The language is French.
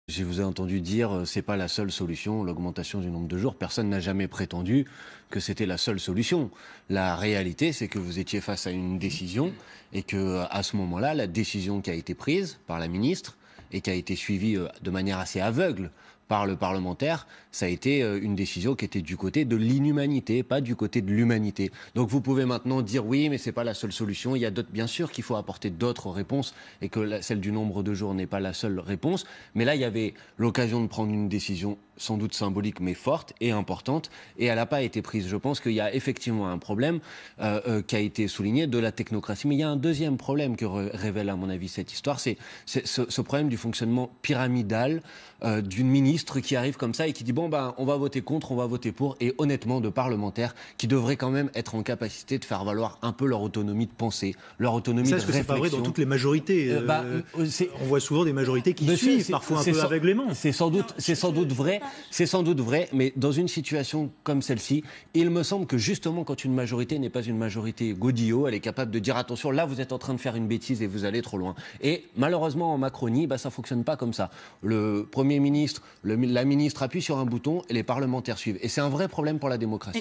Je vous ai entendu dire c'est pas la seule solution, l'augmentation du nombre de jours. Personne n'a jamais prétendu que c'était la seule solution. La réalité, c'est que vous étiez face à une décision et que à ce moment-là, la décision qui a été prise par la ministre et qui a été suivie de manière assez aveugle par le parlementaire, ça a été une décision qui était du côté de l'inhumanité, pas du côté de l'humanité. Donc vous pouvez maintenant dire oui, mais c'est pas la seule solution. Il y a d'autres, bien sûr qu'il faut apporter d'autres réponses et que celle du nombre de jours n'est pas la seule réponse. Mais là, il y avait l'occasion de prendre une décision sans doute symbolique, mais forte et importante, et elle n'a pas été prise. Je pense qu'il y a effectivement un problème qui a été souligné de la technocratie. Mais il y a un deuxième problème que révèle, à mon avis, cette histoire, c'est ce problème du fonctionnement pyramidal d'une ministre qui arrive comme ça et qui dit bon ben on va voter contre, on va voter pour, et honnêtement de parlementaires qui devraient quand même être en capacité de faire valoir un peu leur autonomie de pensée, leur autonomie de réflexion. Est-ce que c'est pas vrai dans toutes les majorités on voit souvent des majorités qui suivent, parfois un peu aveuglément. C'est sans doute vrai, mais dans une situation comme celle-ci, il me semble que justement quand une majorité n'est pas une majorité godillot, elle est capable de dire attention, là vous êtes en train de faire une bêtise et vous allez trop loin. Et malheureusement en Macronie, ça fonctionne pas comme ça. Le Premier ministre, la ministre appuie sur un bouton et les parlementaires suivent. Et c'est un vrai problème pour la démocratie.